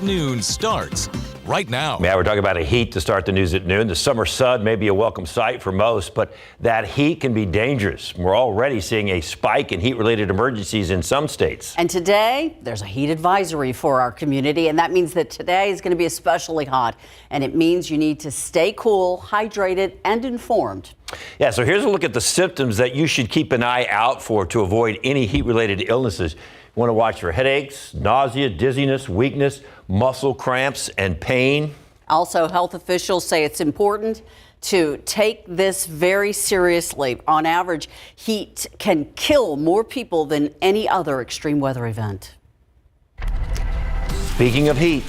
Noon starts right now. Yeah, we're talking about a heat to start the news at noon. The summer sun may be a welcome sight for most, but that heat can be dangerous. We're already seeing a spike in heat-related emergencies in some states. And today, there's a heat advisory for our community, and that means that today is going to be especially hot, and it means you need to stay cool, hydrated, and informed. Yeah, so here's a look at the symptoms that you should keep an eye out for to avoid any heat-related illnesses. You want to watch for headaches, nausea, dizziness, weakness, muscle cramps, and pain. Also, health officials say it's important to take this very seriously. On average, heat can kill more people than any other extreme weather event. Speaking of heat,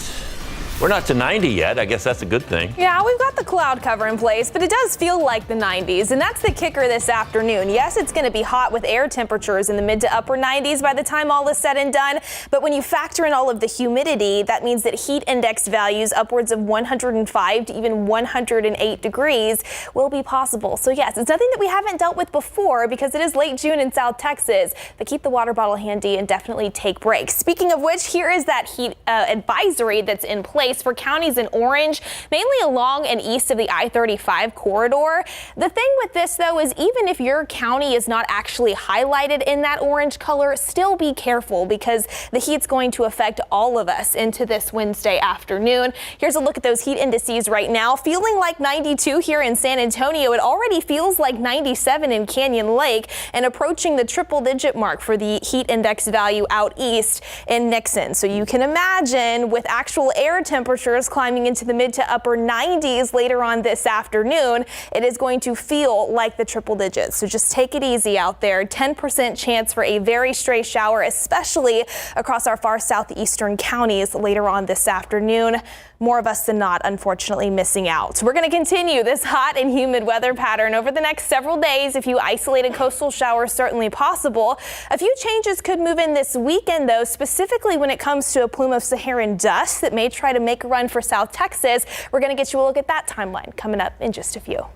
we're not to 90 yet. I guess that's a good thing. Yeah, we've got the cloud cover in place, but it does feel like the 90s, and that's the kicker this afternoon. Yes, it's going to be hot with air temperatures in the mid to upper 90s by the time all is said and done, but when you factor in all of the humidity, that means that heat index values upwards of 105 to even 108 degrees will be possible. So yes, it's nothing that we haven't dealt with before because it is late June in South Texas, but keep the water bottle handy and definitely take breaks. Speaking of which, here is that heat advisory that's in place for counties in orange, mainly along and east of the I-35 corridor. The thing with this, though, is even if your county is not actually highlighted in that orange color, still be careful because the heat's going to affect all of us into this Wednesday afternoon. Here's a look at those heat indices right now. Feeling like 92 here in San Antonio. It already feels like 97 in Canyon Lake and approaching the triple-digit mark for the heat index value out east in Nixon. So you can imagine with actual air temperatures climbing into the mid to upper 90s later on this afternoon, it is going to feel like the triple digits. So just take it easy out there. 10% chance for a very stray shower, especially across our far southeastern counties later on this afternoon. More of us than not, unfortunately, missing out. We're going to continue this hot and humid weather pattern over the next several days. A few isolated coastal showers certainly possible. A few changes could move in this weekend, though, specifically when it comes to a plume of Saharan dust that may try to make a run for South Texas. We're going to get you a look at that timeline coming up in just a few.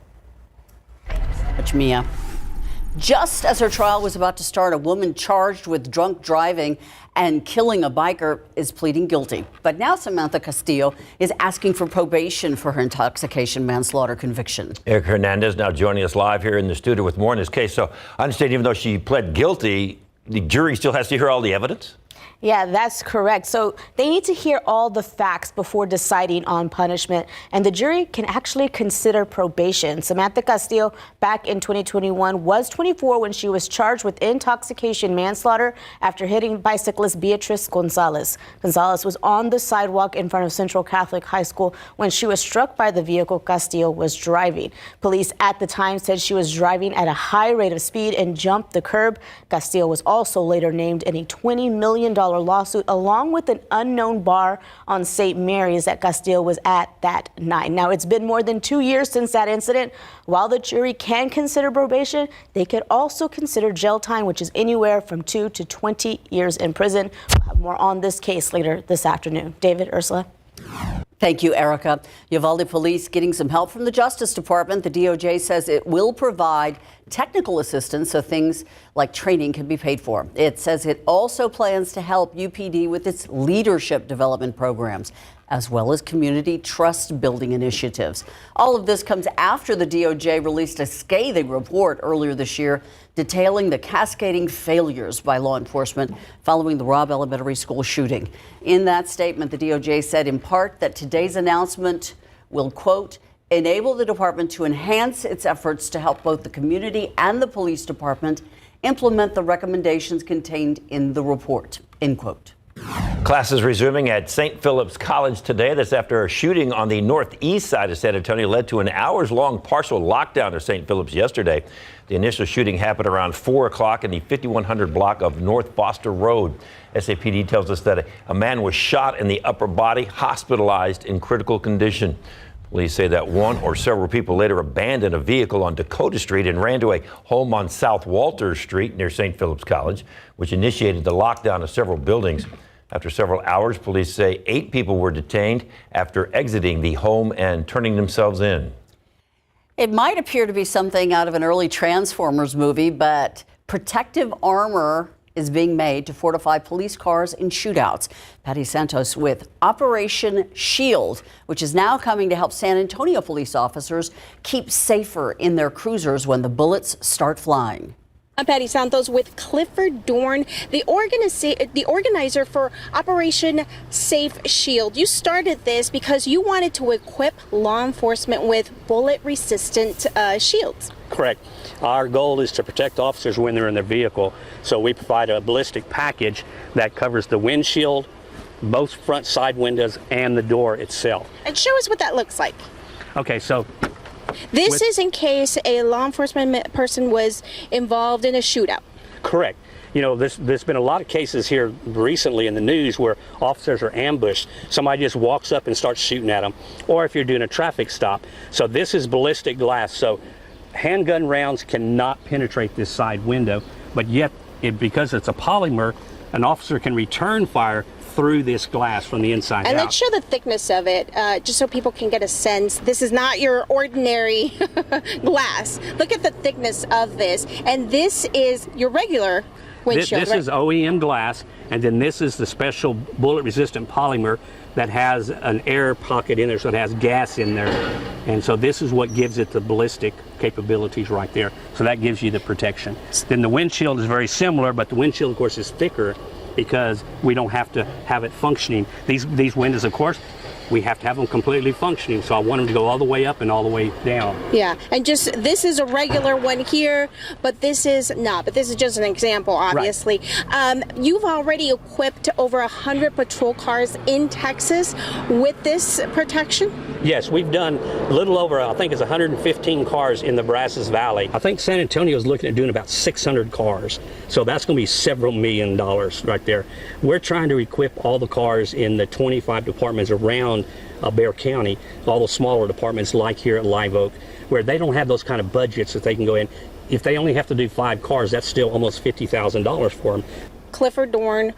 Much, Mia. Just as her trial was about to start, a woman charged with drunk driving and killing a biker is pleading guilty. But now Samantha Castillo is asking for probation for her intoxication manslaughter conviction. Eric Hernandez now joining us live here in the studio with more on this case. So I understand even though she pled guilty, the jury still has to hear all the evidence? Yeah, that's correct. So they need to hear all the facts before deciding on punishment, and the jury can actually consider probation. Samantha Castillo, back in 2021, was 24 when she was charged with intoxication manslaughter after hitting bicyclist Beatrice Gonzalez. Gonzalez was on the sidewalk in front of Central Catholic High School when she was struck by the vehicle Castillo was driving. Police at the time said she was driving at a high rate of speed and jumped the curb. Castillo was also later named in a $20 million lawsuit along with an unknown bar on St. Mary's that Castillo was at that night. Now, it's been more than 2 years since that incident. While the jury can consider probation, they could also consider jail time, which is anywhere from 2 to 20 years in prison. We'll have more on this case later this afternoon. David, Ursula. Thank you, Erica. Uvalde Police getting some help from the Justice Department. The DOJ says it will provide technical assistance so things like training can be paid for. It says it also plans to help UPD with its leadership development programs, as well as community trust building initiatives. All of this comes after the DOJ released a scathing report earlier this year detailing the cascading failures by law enforcement following the Robb Elementary School shooting. In that statement, the DOJ said in part that today's announcement will, quote, enable the department to enhance its efforts to help both the community and the police department implement the recommendations contained in the report, end quote. Classes resuming at St. Philip's College today. That's after a shooting on the northeast side of San Antonio led to an hours-long partial lockdown of St. Philip's yesterday. The initial shooting happened around 4 o'clock in the 5100 block of North Foster Road. SAPD tells us that a man was shot in the upper body, hospitalized in critical condition. Police say that one or several people later abandoned a vehicle on Dakota Street and ran to a home on South Walter Street near St. Philip's College, which initiated the lockdown of several buildings. After several hours, police say 8 people were detained after exiting the home and turning themselves in. It might appear to be something out of an early Transformers movie, but protective armor is being made to fortify police cars in shootouts. Patty Santos with Operation Shield, which is now coming to help San Antonio police officers keep safer in their cruisers when the bullets start flying. I'm Patty Santos with Clifford Dorn, the organizer for Operation Safe Shield. You started this because you wanted to equip law enforcement with bullet-resistant shields. Correct. Our goal is to protect officers when they're in their vehicle. So we provide a ballistic package that covers the windshield, both front side windows, and the door itself. And show us what that looks like. Okay, so this is in case a law enforcement person was involved in a shootout. correct. You know, there's been a lot of cases here recently in the news where officers are ambushed. Somebody just walks up and starts shooting at them, or if you're doing a traffic stop. So this is ballistic glass. So handgun rounds cannot penetrate this side window, but yet because it's a polymer, an officer can return fire through this glass from the inside And out. let's show the thickness of it, just so people can get a sense. This is not your ordinary glass. Look at the thickness of this. And this is your regular windshield, This right? is OEM glass, and then this is the special bullet-resistant polymer that has an air pocket in there, so it has gas in there. And so this is what gives it the ballistic capabilities right there. So that gives you the protection. Then the windshield is very similar, but the windshield, of course, is thicker because we don't have to have it functioning. These windows, of course, we have to have them completely functioning. So I want them to go all the way up and all the way down. Yeah, and just this is a regular one here, but this is not. But this is just an example, obviously. Right. You've already equipped over 100 patrol cars in Texas with this protection? Yes, we've done a little over, I think it's 115 cars in the Brazos Valley. I think San Antonio is looking at doing about 600 cars. So that's going to be several $1 million right there. We're trying to equip all the cars in the 25 departments around Bexar County, all the smaller departments like here at Live Oak, where they don't have those kind of budgets that they can go in. If they only have to do 5 cars, that's still almost $50,000 for them. Clifford Dorn,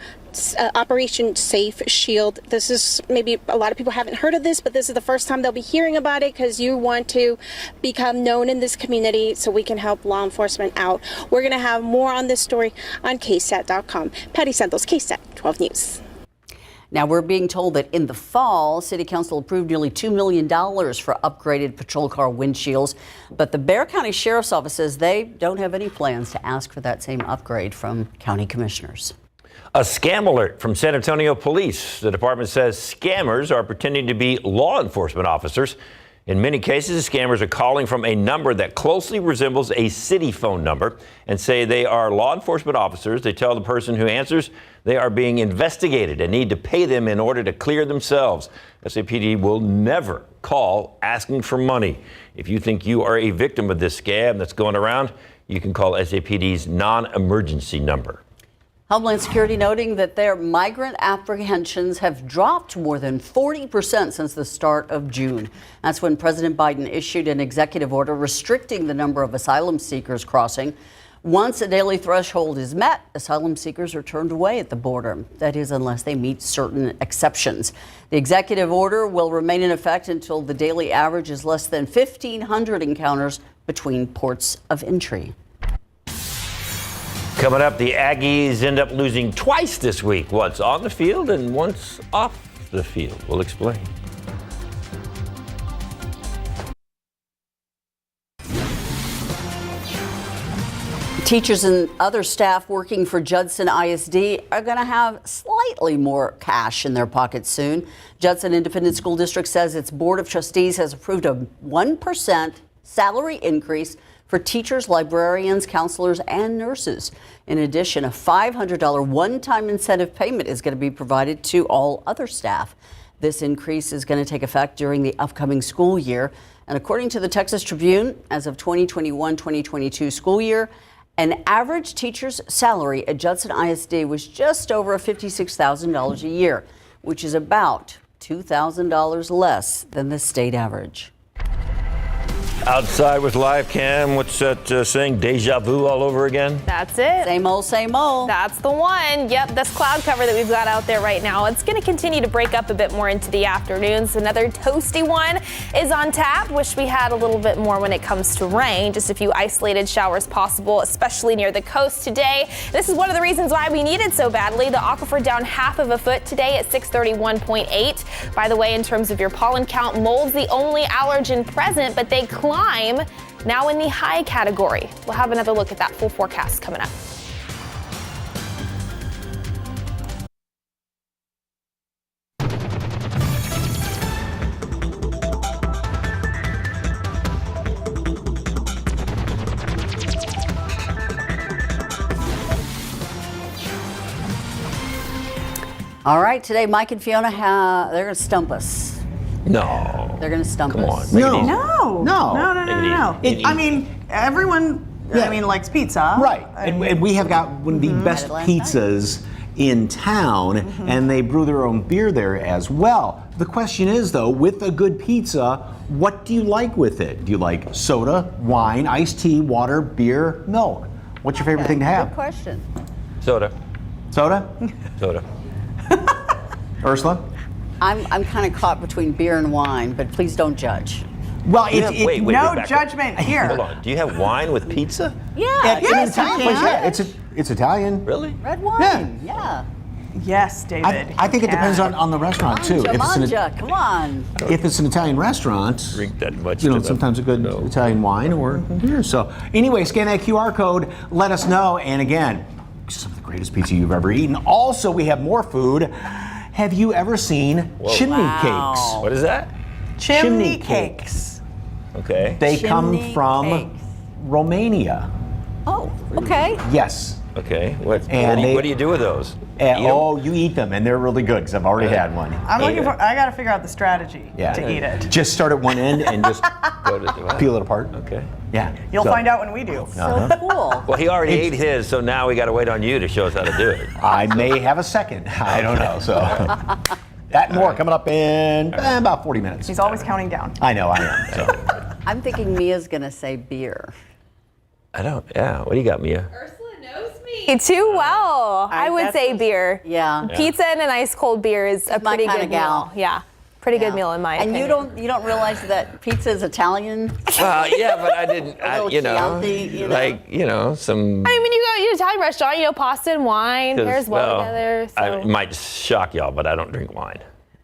Operation Safe Shield. This is, maybe a lot of people haven't heard of this, but this is the first time they'll be hearing about it because you want to become known in this community so we can help law enforcement out. We're going to have more on this story on KSAT.com. Patty Santos, KSAT 12 News. Now, we're being told that in the fall, City Council approved nearly $2 million for upgraded patrol car windshields. But the Bexar County Sheriff's Office says they don't have any plans to ask for that same upgrade from county commissioners. A scam alert from San Antonio Police. The department says scammers are pretending to be law enforcement officers. In many cases, scammers are calling from a number that closely resembles a city phone number and say they are law enforcement officers. They tell the person who answers they are being investigated and need to pay them in order to clear themselves. SAPD will never call asking for money. If you think you are a victim of this scam that's going around, you can call SAPD's non-emergency number. Homeland Security noting that their migrant apprehensions have dropped more than 40% since the start of June. That's when President Biden issued an executive order restricting the number of asylum seekers crossing. Once a daily threshold is met, asylum seekers are turned away at the border. That is, unless they meet certain exceptions. The executive order will remain in effect until the daily average is less than 1,500 encounters between ports of entry. Coming up, the Aggies end up losing twice this week, once on the field and once off the field. We'll explain. Teachers and other staff working for Judson ISD are going to have slightly more cash in their pockets soon. Judson Independent School District says its Board of Trustees has approved a 1% salary increase for teachers, librarians, counselors, and nurses. In addition, a $500 one-time incentive payment is going to be provided to all other staff. This increase is going to take effect during the upcoming school year. And according to the Texas Tribune, as of 2021-2022 school year, an average teacher's salary at Judson ISD was just over $56,000 a year, which is about $2,000 less than the state average. Outside with live cam. What's that saying? Deja vu all over again? That's it. Same old, same old. That's the one. Yep, this cloud cover that we've got out there right now, it's going to continue to break up a bit more into the afternoons. Another toasty one is on tap. Wish we had a little bit more when it comes to rain. Just a few isolated showers possible, especially near the coast today. This is one of the reasons why we need it so badly. The aquifer down 1/2 of a foot today at 631.8. By the way, in terms of your pollen count, mold's the only allergen present, but they climb now in the high category. We'll have another look at that full forecast coming up. All right, today Mike and Fiona they're going to stump us. No. They're going to stump Come us. on. No. I mean, everyone, likes pizza. Right. And we have got one of the best pizzas in town, and they brew their own beer there as well. The question is, though, with a good pizza, what do you like with it? Do you like soda, wine, iced tea, water, beer, milk? What's your favorite thing to have? Good question. Soda. Soda? Soda. Ursula? I'm kind of caught between beer and wine, but please don't judge. Well, Wait, No back up. judgment here. Hold on. Do you have wine with pizza? Yeah, Yes, Italian you place, can. yeah. It's Italian. Really? red wine. Yeah. Yes, David. I think it you depends can. on the restaurant, too. Manja, come on. If it's an Italian restaurant, Drink that much. sometimes a good Italian wine or beer. So anyway, scan that QR code, let us know. And again, some of the greatest pizza you've ever eaten. Also, we have more food. Have you ever seen chimney cakes? What is that? Chimney cakes. Okay. They come Chimney from cakes. Romania. Oh, okay. Yes. Okay. What And do you do with those? You eat them, and they're really good because I've already had one. I'm looking for. I got to figure out the strategy to eat it. Just start at one end and just peel it apart. Okay. Yeah. You'll find out when we do. So cool. Well, he already ate his, so now we got to wait on you to show us how to do it. I may have a second. I don't know. So that and more coming up in about 40 minutes. He's always counting down. I know. I am. So. I'm thinking Mia's going to say beer. I don't. Yeah. What do you got, Mia? Too well. I would that's say what- beer. Yeah. Pizza and an ice cold beer is a my pretty kinda good gal. meal. Yeah. Pretty good meal in my and opinion. you don't realize that pizza is Italian? Well, yeah, but I didn't. little Chianti, some. I mean, when you go to an Italian restaurant, pasta and wine pairs well together. So. It might shock y'all, but I don't drink wine.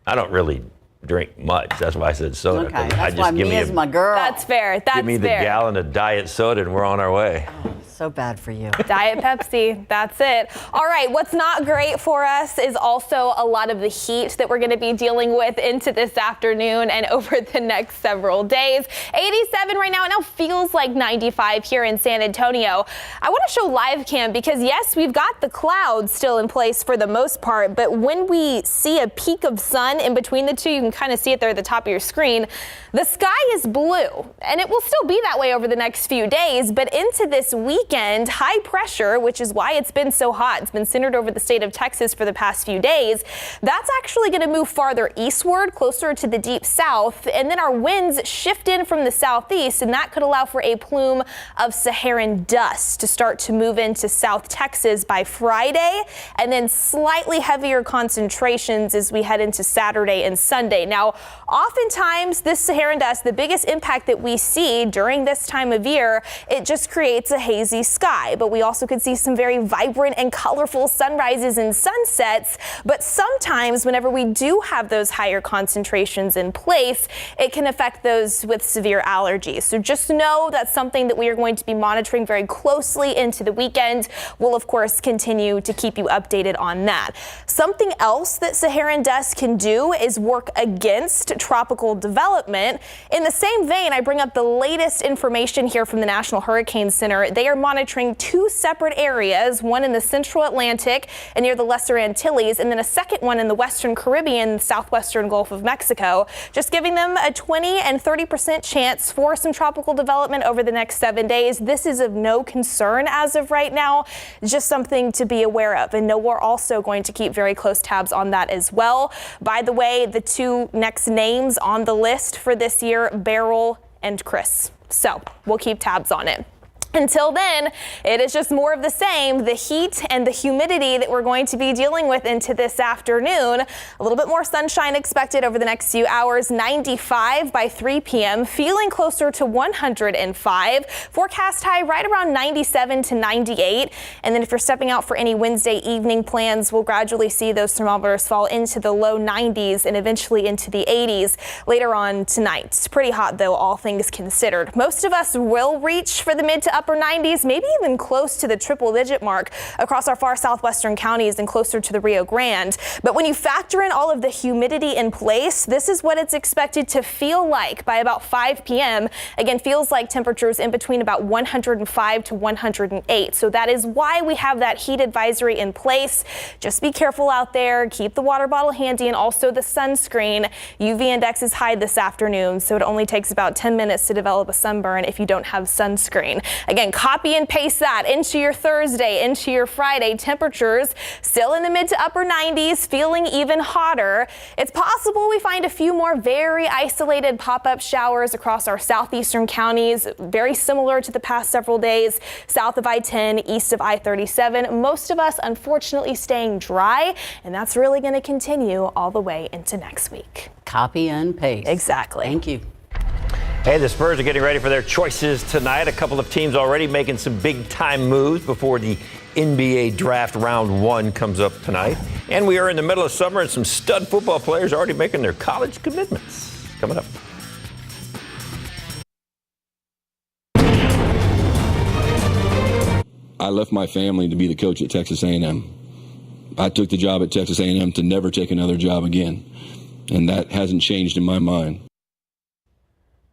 I don't really drink much. That's why I said soda. Okay, that's why Mia's my girl. That's fair. That's Give me the fair. gallon of diet soda, and we're on our way. So bad for you. Diet Pepsi, that's it. All right, what's not great for us is also a lot of the heat that we're going to be dealing with into this afternoon and over the next several days. 87 right now, it now feels like 95 here in San Antonio. I want to show live cam because yes, we've got the clouds still in place for the most part, but when we see a peak of sun in between the two, you can kind of see it there at the top of your screen. The sky is blue, and it will still be that way over the next few days, but into this weekend, high pressure, which is why it's been so hot, it's been centered over the state of Texas for the past few days, that's actually going to move farther eastward, closer to the deep south, and then our winds shift in from the southeast, and that could allow for a plume of Saharan dust to start to move into South Texas by Friday, and then slightly heavier concentrations as we head into Saturday and Sunday. Now, oftentimes this Saharan dust, the biggest impact that we see during this time of year, it just creates a hazy sky, but we also could see some very vibrant and colorful sunrises and sunsets. But sometimes whenever we do have those higher concentrations in place, it can affect those with severe allergies. So just know that's something that we are going to be monitoring very closely into the weekend. We'll of course continue to keep you updated on that. Something else that Saharan dust can do is work against tropical development. In the same vein, I bring up the latest information here from the National Hurricane Center. They are monitoring two separate areas, one in the central Atlantic and near the Lesser Antilles, and then a second one in the Western Caribbean, southwestern Gulf of Mexico, just giving them a 20 and 30% chance for some tropical development over the next 7 days. This is of no concern as of right now, just something to be aware of. And no, we're also going to keep very close tabs on that as well. By the way, the two next names on the list for this year, Beryl and Chris. So we'll keep tabs on it. Until then, it is just more of the same, the heat and the humidity that we're going to be dealing with into this afternoon. A little bit more sunshine expected over the next few hours, 95 by 3 p.m., feeling closer to 105. Forecast high right around 97 to 98. And then if you're stepping out for any Wednesday evening plans, we'll gradually see those thermometers fall into the low 90s and eventually into the 80s later on tonight. It's pretty hot, though, all things considered. Most of us will reach for the mid to upper 90s, maybe even close to the triple-digit mark across our far southwestern counties and closer to the Rio Grande. But when you factor in all of the humidity in place, this is what it's expected to feel like by about 5 p.m. Again, feels like temperatures in between about 105 to 108. So that is why we have that heat advisory in place. Just be careful out there. Keep the water bottle handy and also the sunscreen. UV index is high this afternoon, so it only takes about 10 minutes to develop a sunburn if you don't have sunscreen. Again, copy and paste that into your Thursday, into your Friday. Temperatures still in the mid to upper 90s, feeling even hotter. It's possible we find a few more very isolated pop-up showers across our southeastern counties, very similar to the past several days, south of I-10, east of I-37. Most of us, unfortunately, staying dry, and that's really going to continue all the way into next week. Copy and paste. Exactly. Thank you. Hey, the Spurs are getting ready for their choices tonight. A couple of teams already making some big-time moves before the NBA draft round 1 comes up tonight. And we are in the middle of summer, and some stud football players are already making their college commitments. Coming up. I left my family to be the coach at Texas A&M. I took the job at Texas A&M to never take another job again, and that hasn't changed in my mind.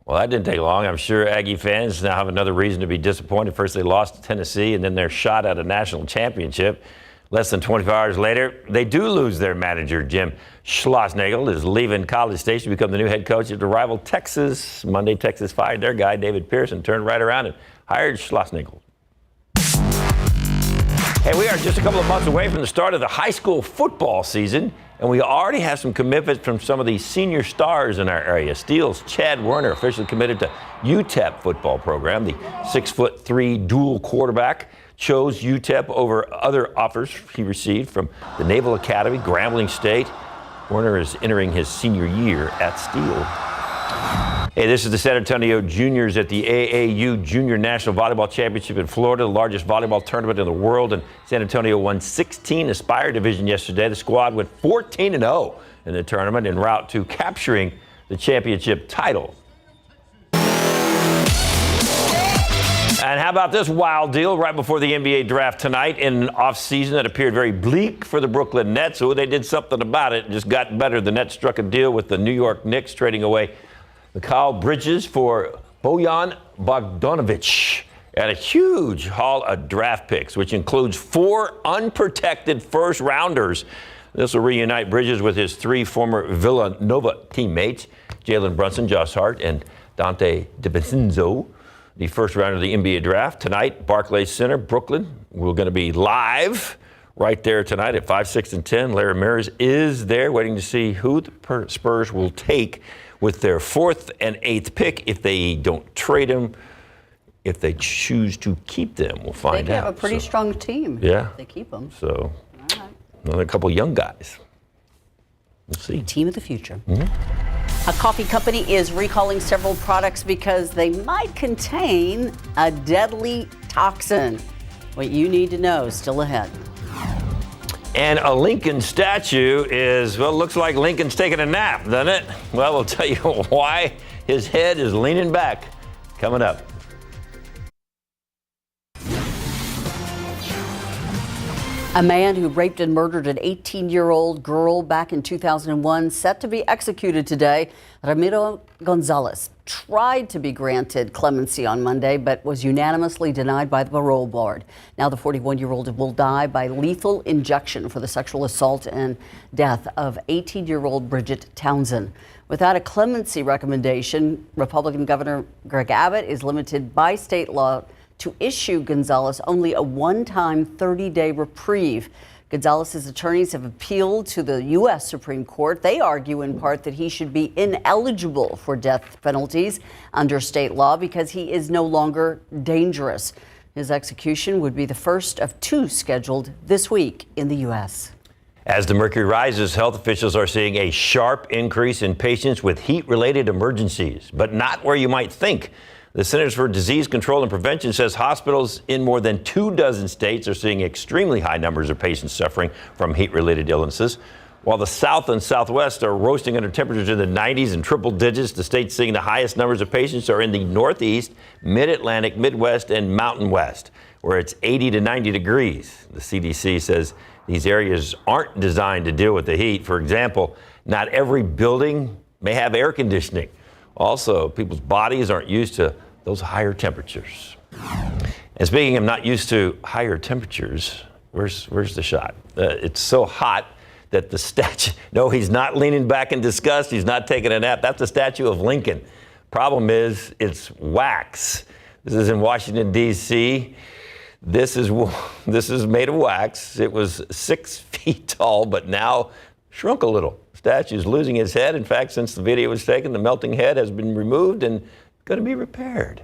Well, that didn't take long. I'm sure Aggie fans now have another reason to be disappointed. First, they lost to Tennessee, and then they're shot at a national championship. Less than 24 hours later, they do lose their manager. Jim Schlossnagle is leaving College Station to become the new head coach at the rival Texas. Monday, Texas fired their guy, David Pearson, turned right around and hired Schlossnagle. Hey, we are just a couple of months away from the start of the high school football season, and we already have some commitments from some of the senior stars in our area. Steele's Chad Werner officially committed to UTEP football program. The 6'3" dual quarterback chose UTEP over other offers he received from the Naval Academy, Grambling State. Werner is entering his senior year at Steele. Hey, this is the San Antonio Juniors at the AAU Junior National Volleyball Championship in Florida, the largest volleyball tournament in the world. And San Antonio won 16 Aspire Division yesterday. The squad went 14-0 in the tournament en route to capturing the championship title. And how about this wild deal right before the NBA draft tonight in an offseason that appeared very bleak for the Brooklyn Nets? So they did something about it and just got better. The Nets struck a deal with the New York Knicks, trading away Mikal Bridges for Bojan Bogdanovic and a huge haul of draft picks, which includes 4 unprotected first-rounders. This will reunite Bridges with his 3 former Villanova teammates, Jalen Brunson, Josh Hart, and Dante DiVincenzo. The first round of the NBA draft tonight, Barclays Center, Brooklyn. We're going to be live right there tonight at 5, 6, and 10. Larry Mears is there waiting to see who the Spurs will take with their 4th and 8th pick if they don't trade him, if they choose to keep them. We'll find out. They have a pretty strong team. Yeah. If they keep them. So another couple young guys. We'll see. Team of the future. Mm-hmm. A coffee company is recalling several products because they might contain a deadly toxin. What you need to know is still ahead. And a Lincoln statue is, well, looks like Lincoln's taking a nap, doesn't it? Well, we'll tell you why his head is leaning back. Coming up. A man who raped and murdered an 18-year-old girl back in 2001 set to be executed today. Ramiro Gonzalez tried to be granted clemency on Monday, but was unanimously denied by the parole board. Now the 41-year-old will die by lethal injection for the sexual assault and death of 18-year-old Bridget Townsend. Without a clemency recommendation, Republican Governor Greg Abbott is limited by state law to issue Gonzalez only a one-time 30-day reprieve. Gonzalez's attorneys have appealed to the U.S. Supreme Court. They argue in part that he should be ineligible for death penalties under state law because he is no longer dangerous. His execution would be the first of 2 scheduled this week in the U.S. As the mercury rises, health officials are seeing a sharp increase in patients with heat-related emergencies, but not where you might think. The Centers for Disease Control and Prevention says hospitals in more than 24 states are seeing extremely high numbers of patients suffering from heat-related illnesses. While the South and Southwest are roasting under temperatures in the 90s and triple digits, the states seeing the highest numbers of patients are in the Northeast, Mid-Atlantic, Midwest, and Mountain West, where it's 80 to 90 degrees. The CDC says these areas aren't designed to deal with the heat. For example, not every building may have air conditioning. Also, people's bodies aren't used to those higher temperatures. And speaking of not used to higher temperatures, where's the shot? It's so hot that the statue, no, he's not leaning back in disgust. He's not taking a nap. That's the statue of Lincoln. Problem is, it's wax. This is in Washington, D.C. This is made of wax. It was 6 feet tall, but now shrunk a little. The statue's losing its head. In fact, since the video was taken, the melting head has been removed and going to be repaired.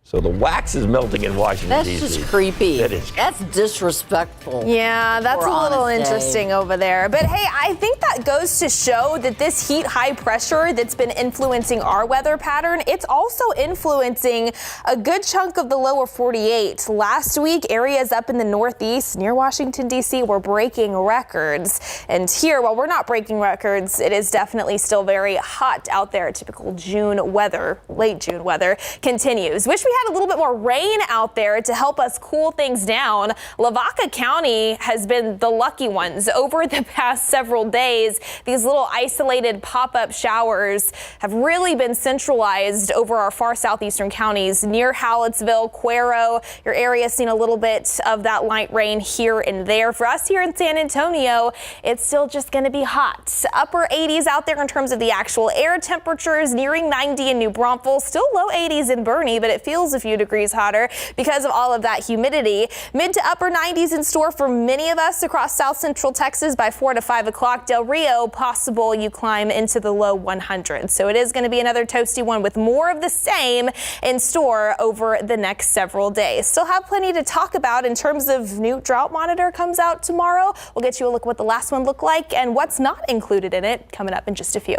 So the wax is melting in Washington, D.C. That's just creepy. That is. That's disrespectful. Yeah, that's a little Honest Day. interesting over there. But hey, I think that goes to show that this heat high pressure that's been influencing our weather pattern, it's also influencing a good chunk of the lower 48. Last week, areas up in the Northeast near Washington, D.C. were breaking records. And here, while we're not breaking records, it is definitely still very hot out there. Typical June weather, late June weather continues. Wish we had a little bit more rain out there to help us cool things down. Lavaca County has been the lucky ones over the past several days. These little isolated pop-up showers have really been centralized over our far southeastern counties near Hallettsville, Cuero. Your area's seen a little bit of that light rain here and there. For us here in San Antonio, it's still just going to be hot. Upper 80s out there in terms of the actual air temperatures, nearing 90 in New Braunfels, still low 80s in Boerne, but it feels a few degrees hotter because of all of that humidity. Mid to upper 90s in store for many of us across south central Texas by 4 to 5 o'clock. Del Rio, possible you climb into the low 100s. So it is going to be another toasty one with more of the same in store over the next several days. Still have plenty to talk about in terms of new drought monitor comes out tomorrow. We'll get you a look at what the last one looked like and what's not included in it coming up in just a few.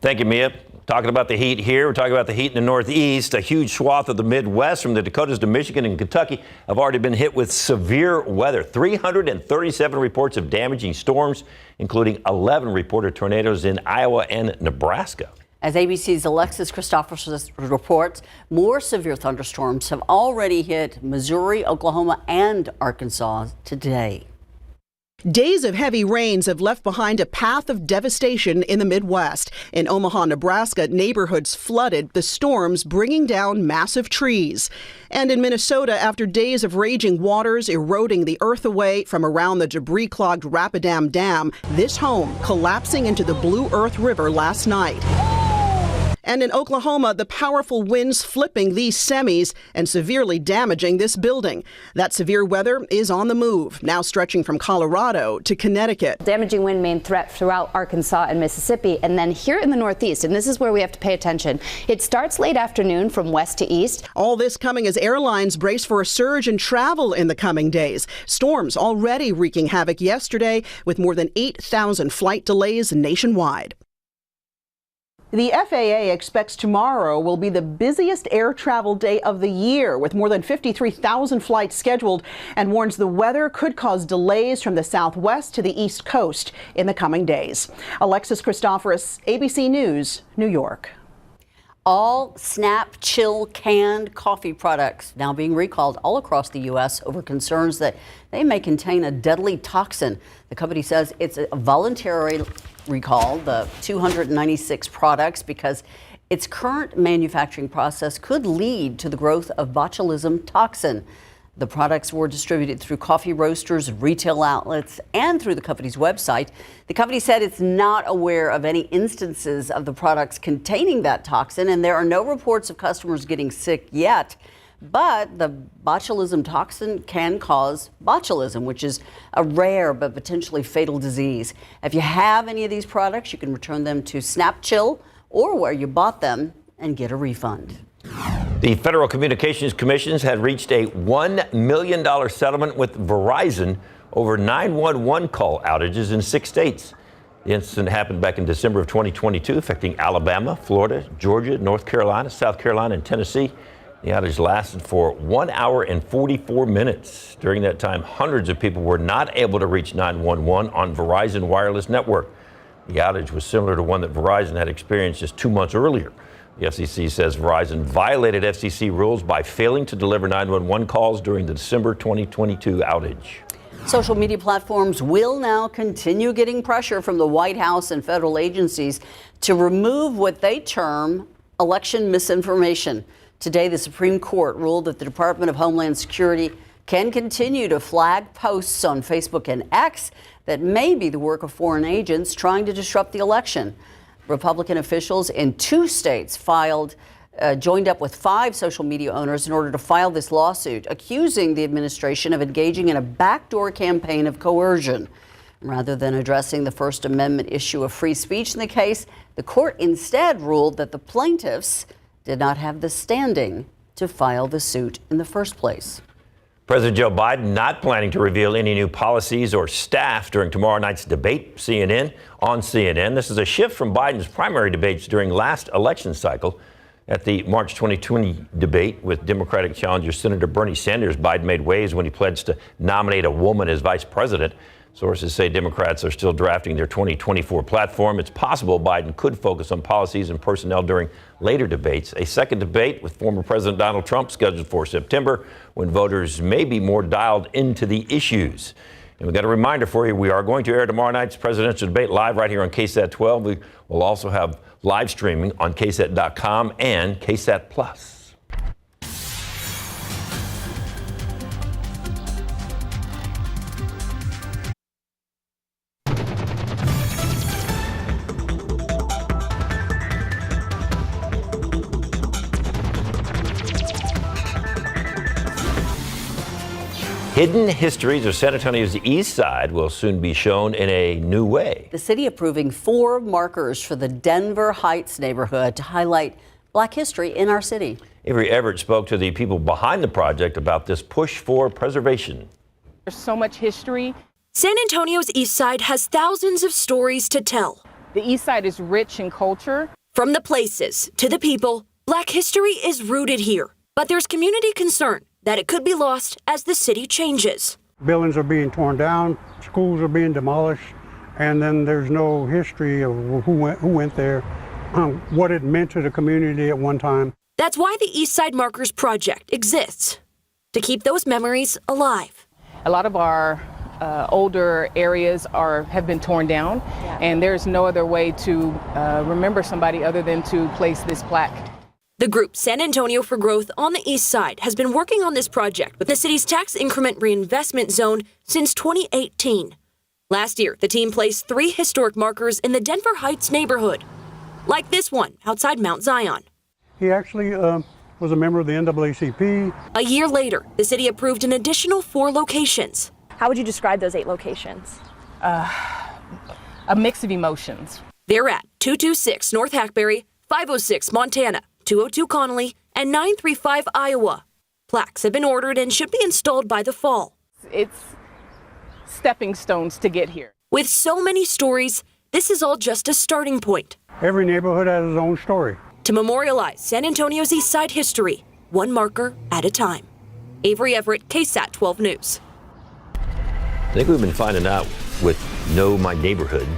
Thank you, Mia. Talking about the heat here, we're talking about the heat in the Northeast. A huge swath of the Midwest from the Dakotas to Michigan and Kentucky have already been hit with severe weather. 337 reports of damaging storms, including 11 reported tornadoes in Iowa and Nebraska. As ABC's Alexis Christophers reports, more severe thunderstorms have already hit Missouri, Oklahoma, and Arkansas today. Days of heavy rains have left behind a path of devastation in the Midwest. In Omaha, Nebraska, neighborhoods flooded, the storms bringing down massive trees. And in Minnesota, after days of raging waters eroding the earth away from around the debris-clogged Rapidan Dam, this home collapsing into the Blue Earth River last night. And in Oklahoma, the powerful winds flipping these semis and severely damaging this building. That severe weather is on the move, now stretching from Colorado to Connecticut. Damaging wind main threat throughout Arkansas and Mississippi. And then here in the Northeast, and this is where we have to pay attention, it starts late afternoon from west to east. All this coming as airlines brace for a surge in travel in the coming days. Storms already wreaking havoc yesterday with more than 8,000 flight delays nationwide. The FAA expects tomorrow will be the busiest air travel day of the year, with more than 53,000 flights scheduled, and warns the weather could cause delays from the southwest to the east coast in the coming days. Alexis Christophers, ABC News, New York. All Snap Chill canned coffee products now being recalled all across the U.S. over concerns that they may contain a deadly toxin. The company says it's a voluntary recall, the 296 products, because its current manufacturing process could lead to the growth of botulism toxin. The products were distributed through coffee roasters, retail outlets, and through the company's website. The company said it's not aware of any instances of the products containing that toxin, and there are no reports of customers getting sick yet. But the botulism toxin can cause botulism, which is a rare but potentially fatal disease. If you have any of these products, you can return them to SnapChill or where you bought them and get a refund. The Federal Communications Commission had reached a $1 million settlement with Verizon over 911 call outages in 6 states. The incident happened back in December of 2022, affecting Alabama, Florida, Georgia, North Carolina, South Carolina, and Tennessee. The outage lasted for 1 hour and 44 minutes. During that time, hundreds of people were not able to reach 911 on Verizon wireless network. The outage was similar to one that Verizon had experienced just 2 months earlier. The FCC says Verizon violated FCC rules by failing to deliver 911 calls during the December 2022 outage. Social media platforms will now continue getting pressure from the White House and federal agencies to remove what they term election misinformation. Today, the Supreme Court ruled that the Department of Homeland Security can continue to flag posts on Facebook and X that may be the work of foreign agents trying to disrupt the election. Republican officials in 2 states joined up with 5 social media owners in order to file this lawsuit, accusing the administration of engaging in a backdoor campaign of coercion. Rather than addressing the First Amendment issue of free speech in the case, the court instead ruled that the plaintiffs did not have the standing to file the suit in the first place. President Joe Biden not planning to reveal any new policies or staff during tomorrow night's debate on CNN. This is a shift from Biden's primary debates during last election cycle. At the March 2020 debate with Democratic challenger Senator Bernie Sanders, Biden made waves when he pledged to nominate a woman as vice president. Sources say Democrats are still drafting their 2024 platform. It's possible Biden could focus on policies and personnel during later debates. A second debate with former President Donald Trump scheduled for September, when voters may be more dialed into the issues. And we've got a reminder for you. We are going to air tomorrow night's presidential debate live right here on KSAT 12. We will also have live streaming on KSAT.com and KSAT Plus. Hidden histories of San Antonio's east side will soon be shown in a new way. The city approving 4 markers for the Denver Heights neighborhood to highlight Black history in our city. Avery Everett spoke to the people behind the project about this push for preservation. There's so much history. San Antonio's east side has thousands of stories to tell. The east side is rich in culture. From the places to the people, Black history is rooted here. But there's community concern that it could be lost as the city changes. Buildings are being torn down, schools are being demolished, and then there's no history of who went there, what it meant to the community at one time. That's why the East Side Markers Project exists, to keep those memories alive. A lot of our older areas have been torn down, and there's no other way to remember somebody other than to place this plaque. The group San Antonio for Growth on the East Side has been working on this project with the city's tax increment reinvestment zone since 2018. Last year, the team placed 3 historic markers in the Denver Heights neighborhood, like this one outside Mount Zion. He actually was a member of the NAACP. A year later, the city approved an additional 4 locations. How would you describe those 8 locations? A mix of emotions. They're at 226 North Hackberry, 506 Montana, 202 Connolly, and 935 Iowa. Plaques have been ordered and should be installed by the fall. It's stepping stones to get here. With so many stories, this is all just a starting point. Every neighborhood has its own story. To memorialize San Antonio's East Side history, one marker at a time. Avery Everett, KSAT 12 News. I think we've been finding out with Know My Neighborhood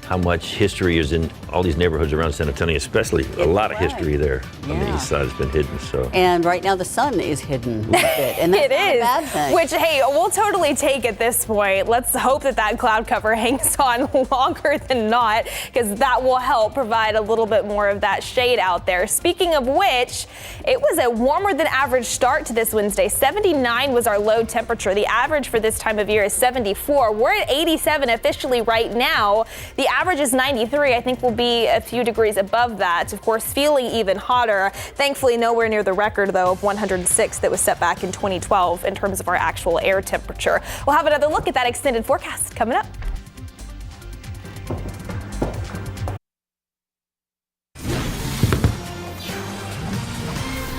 how much history is in all these neighborhoods around San Antonio, especially a lot of history there on the east side has been hidden. So. And right now the sun is hidden a bit, and that's it not is, a bad thing. which, hey, we'll totally take at this point. Let's hope that cloud cover hangs on longer than not, because that will help provide a little bit more of that shade out there. Speaking of which, it was a warmer than average start to this Wednesday. 79 was our low temperature. The average for this time of year is 74. We're at 87 officially right now. The average is 93. I think we'll be a few degrees above that. Of course, feeling even hotter. Thankfully, nowhere near the record, though, of 106 that was set back in 2012 in terms of our actual air temperature. We'll have another look at that extended forecast coming up.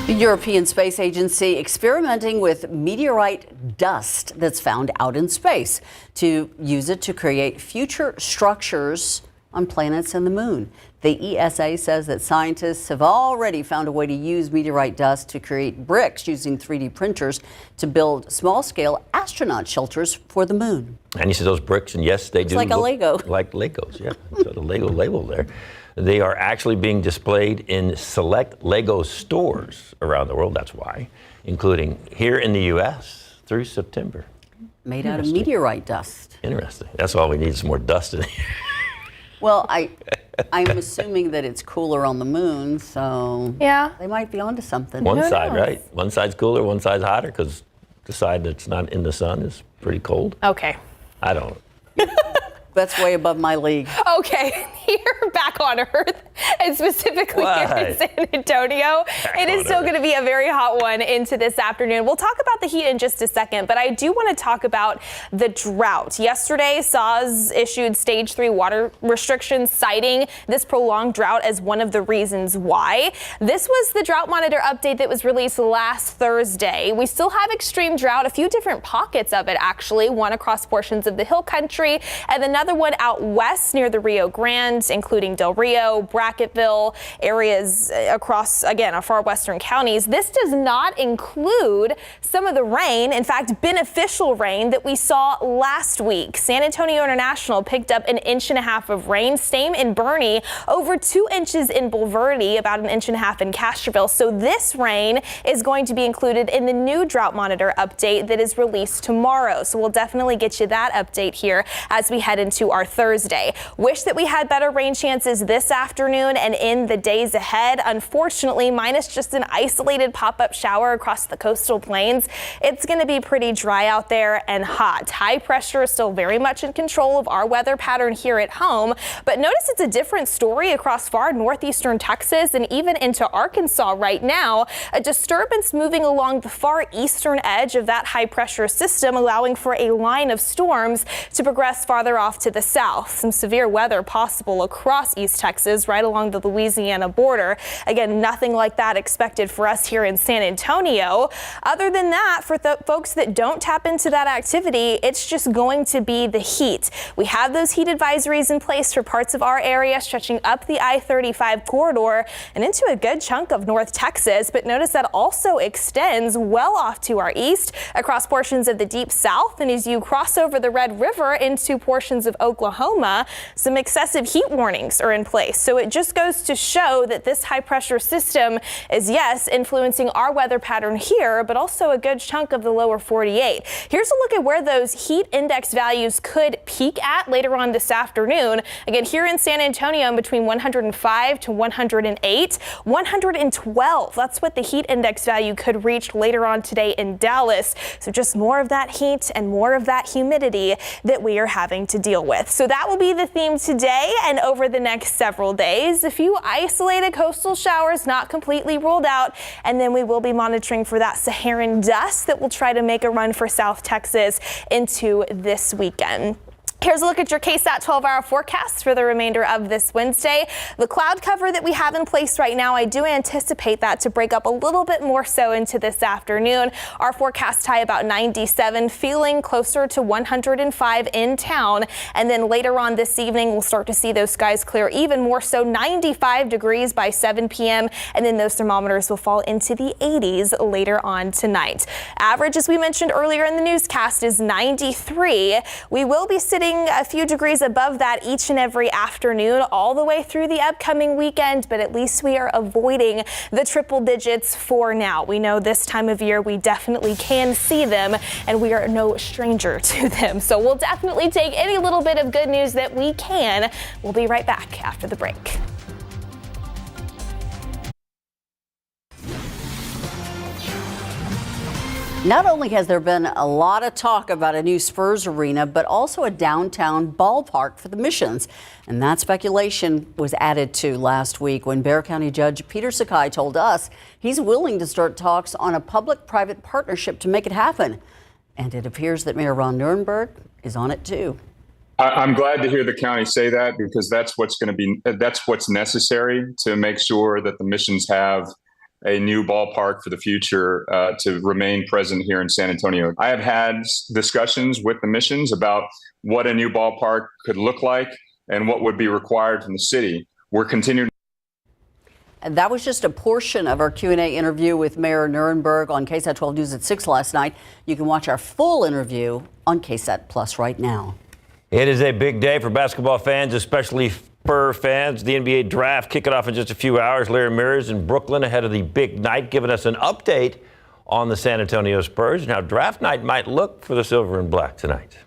The European Space Agency experimenting with meteorite dust that's found out in space to use it to create future structures on planets and the moon. The ESA says that scientists have already found a way to use meteorite dust to create bricks using 3D printers to build small-scale astronaut shelters for the moon. And you see those bricks, and yes, they do like a Lego. Like Legos, yeah. So the Lego label there. They are actually being displayed in select Lego stores around the world, that's why, including here in the U.S. through September. Made out of meteorite dust. Interesting. That's all we need is more dust in here. Well, I'm assuming that it's cooler on the moon, so yeah, they might be onto something. One side, right? One side's cooler, one side's hotter, because the side that's not in the sun is pretty cold. Okay. I don't. That's way above my league. Okay, here back on Earth, and specifically here in San Antonio, it is still going to be a very hot one into this afternoon. We'll talk about the heat in just a second, but I do want to talk about the drought. Yesterday, SAWS issued stage 3 water restrictions, citing this prolonged drought as one of the reasons why. This was the drought monitor update that was released last Thursday. We still have extreme drought, a few different pockets of it actually, one across portions of the hill country, and another one out west near the Rio Grande, including Del Rio, Brackettville, areas across, again, our far western counties. This does not include some of the rain, in fact, beneficial rain that we saw last week. San Antonio International picked up 1.5 inches of rain, same in Bernie, over 2 inches in Bulverde, about 1.5 inches in Castroville. So this rain is going to be included in the new drought monitor update that is released tomorrow. So we'll definitely get you that update here as we head into our Thursday. Wish that we had better rain chances this afternoon and in the days ahead. Unfortunately, minus just an isolated pop-up shower across the coastal plains, it's going to be pretty dry out there and hot. High pressure is still very much in control of our weather pattern here at home, but notice it's a different story across far northeastern Texas and even into Arkansas right now. A disturbance moving along the far eastern edge of that high pressure system, allowing for a line of storms to progress farther off to the south. Some severe weather possible across East Texas, right along the Louisiana border. Again, nothing like that expected for us here in San Antonio. Other than that, for the folks that don't tap into that activity, it's just going to be the heat. We have those heat advisories in place for parts of our area, stretching up the I-35 corridor and into a good chunk of North Texas. But notice that also extends well off to our east, across portions of the deep south, and as you cross over the Red River into portions of Oklahoma, some excessive heat warnings are in place. So it just goes to show that this high pressure system is, yes, influencing our weather pattern here, but also a good chunk of the lower 48. Here's a look at where those heat index values could peak at later on this afternoon. Again, here in San Antonio, between 105 to 108, 112. That's what the heat index value could reach later on today in Dallas. So just more of that heat and more of that humidity that we are having to deal with. So that will be the theme today and over the next several days. A few isolated coastal showers not completely ruled out, and then we will be monitoring for that Saharan dust that will try to make a run for South Texas into this weekend. Here's a look at your KSAT 12-hour forecast for the remainder of this Wednesday. The cloud cover that we have in place right now, I do anticipate that to break up a little bit more so into this afternoon. Our forecast high about 97, feeling closer to 105 in town. And then later on this evening, we'll start to see those skies clear even more so, 95 degrees by 7 p.m. And then those thermometers will fall into the 80s later on tonight. Average, as we mentioned earlier in the newscast, is 93. We will be sitting a few degrees above that each and every afternoon all the way through the upcoming weekend, but at least we are avoiding the triple digits for now. We know this time of year we definitely can see them, and we are no stranger to them. So we'll definitely take any little bit of good news that we can. We'll be right back after the break. Not only has there been a lot of talk about a new Spurs arena, but also a downtown ballpark for the Missions. And that speculation was added to last week when Bexar County Judge Peter Sakai told us he's willing to start talks on a public-private partnership to make it happen. And it appears that Mayor Ron Nirenberg is on it too. I'm glad to hear the county say that, because that's what's necessary to make sure that the Missions have a new ballpark for the future to remain present here in San Antonio. I have had discussions with the Missions about what a new ballpark could look like and what would be required from the city. We're continuing. And that was just a portion of our Q&A interview with Mayor Nirenberg on KSAT 12 News at 6 last night. You can watch our full interview on KSAT Plus right now. It is a big day for basketball fans, especially Spur fans. The NBA draft kicking off in just a few hours. Larry Mears in Brooklyn ahead of the big night, giving us an update on the San Antonio Spurs and how draft night might look for the Silver and Black tonight.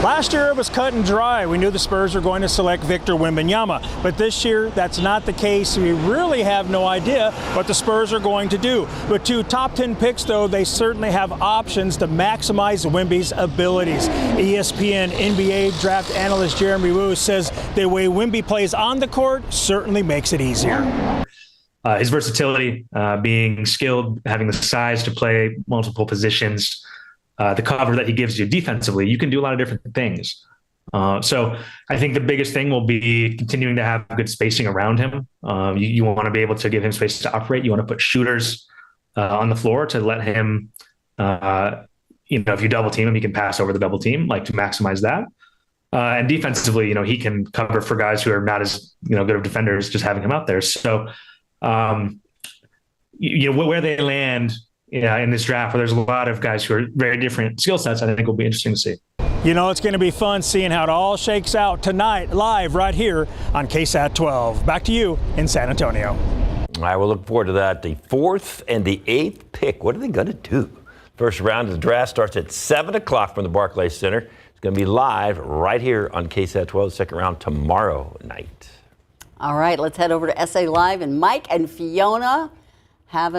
Last year it was cut and dry. We knew the Spurs were going to select Victor Wembanyama, but this year that's not the case. We really have no idea what the Spurs are going to do. With 2 top 10 picks, though, they certainly have options to maximize Wemby's abilities. ESPN NBA draft analyst Jeremy Wu says the way Wemby plays on the court certainly makes it easier. His versatility, being skilled, having the size to play multiple positions, the cover that he gives you defensively, you can do a lot of different things. So I think the biggest thing will be continuing to have good spacing around him. You want to be able to give him space to operate. You want to put shooters on the floor to let him, if you double team him, he can pass over the double team, like to maximize that. And defensively, he can cover for guys who are not as, good of defenders, just having him out there. So, where they land in this draft, where there's a lot of guys who are very different skill sets, I think will be interesting to see. It's going to be fun seeing how it all shakes out tonight, live right here on KSAT 12. Back to you in San Antonio. I will look forward to that. The 4th and the 8th pick. What are they going to do? First round of the draft starts at 7 o'clock from the Barclays Center. It's going to be live right here on KSAT 12. Second round tomorrow night. All right, let's head over to SA Live, and Mike and Fiona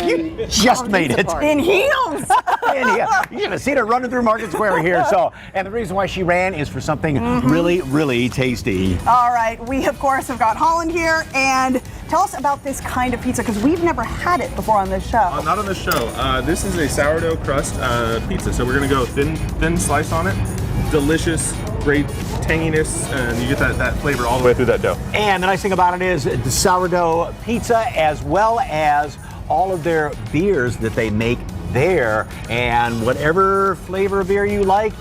You just made it. In heels. You should have seen her running through Market Square here. And the reason why she ran is for something really, really tasty. All right. We, of course, have got Holland here. And tell us about this kind of pizza, because we've never had it before on this show. Not on this show. This is a sourdough crust pizza. So we're going to go thin slice on it. Delicious, great tanginess, and you get that flavor all the way through that dough. And the nice thing about it is the sourdough pizza, as well as all of their beers that they make there, and whatever flavor of beer you like,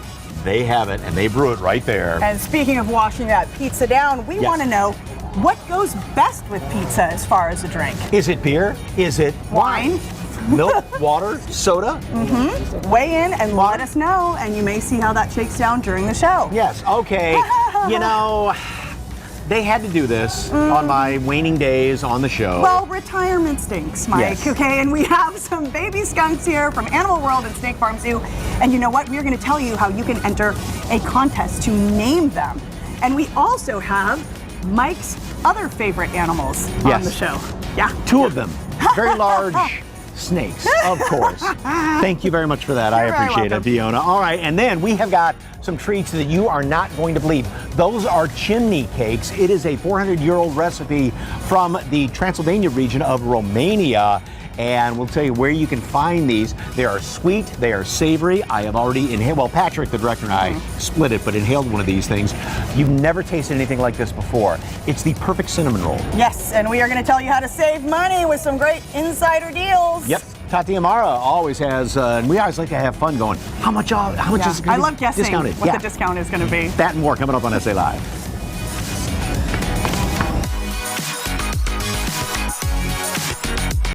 they have it, and they brew it right there. And speaking of washing that pizza down, we want to know what goes best with pizza as far as a drink. Is it beer? Is it wine? Milk, water, soda? Weigh in and let us know, and you may see how that shakes down during the show. Yes, okay. They had to do this on my waning days on the show. Well, retirement stinks, Mike, okay? And we have some baby skunks here from Animal World and Snake Farm Zoo. And you know what? We're going to tell you how you can enter a contest to name them. And we also have Mike's other favorite animals on the show. Yeah. 2 of them. Very large snakes, of course. Thank you very much for that. I appreciate it, Fiona. All right, and then we have got some treats that you are not going to believe. Those are chimney cakes. It is a 400-year-old recipe from the Transylvania region of Romania. And we'll tell you where you can find these. They are sweet, they are savory. I have already inhaled, well, Patrick, the director, and I split it, but inhaled one of these things. You've never tasted anything like this before. It's the perfect cinnamon roll. Yes, and we are going to tell you how to save money with some great insider deals. Yep. Tati Amara always has, and we always like to have fun going, how much is it going to be I love guessing discounted? what the discount is going to be. That and more coming up on SA Live.